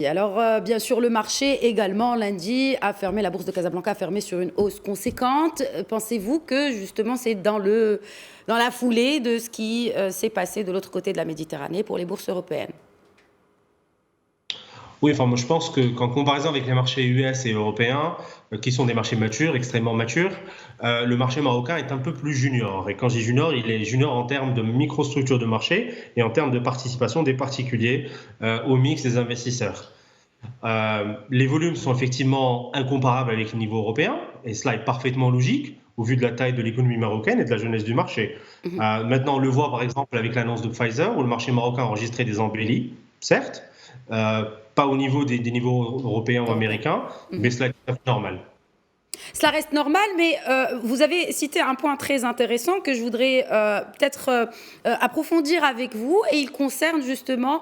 Et alors, bien sûr, le marché également, lundi, a fermé, la bourse de Casablanca a fermé sur une hausse conséquente. Pensez-vous que justement c'est dans la foulée de ce qui s'est passé de l'autre côté de la Méditerranée pour les bourses européennes? Oui, enfin, moi je pense que qu'en comparaison avec les marchés US et européens, qui sont des marchés matures, extrêmement matures, le marché marocain est un peu plus junior. Et quand je dis junior, il est junior en termes de microstructure de marché et en termes de participation des particuliers au mix des investisseurs. Les volumes sont effectivement incomparables avec le niveau européen, et cela est parfaitement logique au vu de la taille de l'économie marocaine et de la jeunesse du marché. Mhm. Maintenant, on le voit par exemple avec l'annonce de Pfizer, où le marché marocain a enregistré des embellies, certes, euh, pas au niveau des niveaux européens ou Européen. américains, mais Mhm. cela est tout à fait normal. Cela reste normal, mais vous avez cité un point très intéressant que je voudrais peut-être approfondir avec vous, et il concerne justement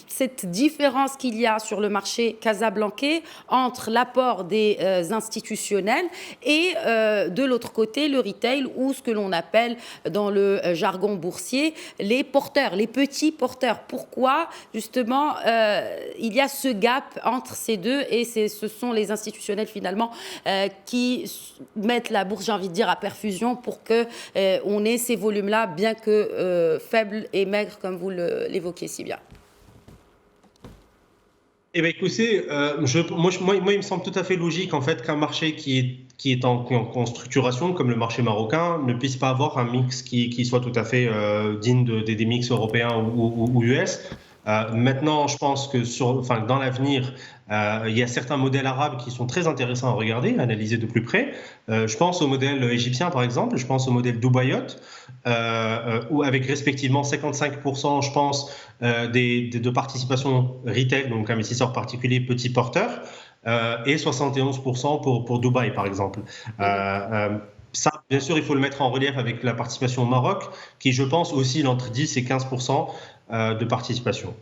cette différence qu'il y a sur le marché casablancais entre l'apport des institutionnels et de l'autre côté le retail, ou ce que l'on appelle dans le jargon boursier les porteurs, les petits porteurs. Pourquoi justement il y a ce gap entre ces deux, et ce sont les institutionnels finalement qui mettent la bourse, j'ai envie de dire, à perfusion pour que on ait ces volumes-là, bien que faibles et maigres comme vous l'évoquiez si bien. Eh bien, écoutez, moi, il me semble tout à fait logique en fait qu'un marché qui est en structuration, comme le marché marocain, ne puisse pas avoir un mix qui soit tout à fait digne des mix européens ou US. Maintenant, je pense que enfin, dans l'avenir, il y a certains modèles arabes qui sont très intéressants à regarder, à analyser de plus près. Je pense au modèle égyptien, par exemple, je pense au modèle dubaïote, où avec respectivement 55%, je pense, de participation retail, donc investisseurs particuliers, petits porteurs, et 71% pour Dubaï, par exemple. Euh, Mhm. euh, Ça, bien sûr, il faut le mettre en relief avec la participation au Maroc, qui, je pense, oscille entre 10 et 15% de participation.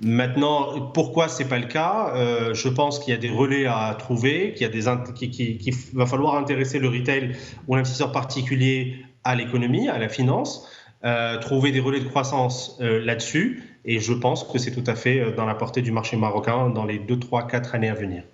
Maintenant, pourquoi ce n'est pas le cas? Je pense qu'il y a des relais à trouver, qu'il va falloir intéresser le retail ou l'investisseur particulier à l'économie, à la finance, trouver des relais de croissance là-dessus, et je pense que c'est tout à fait dans la portée du marché marocain dans les 2, 3, 4 années à venir.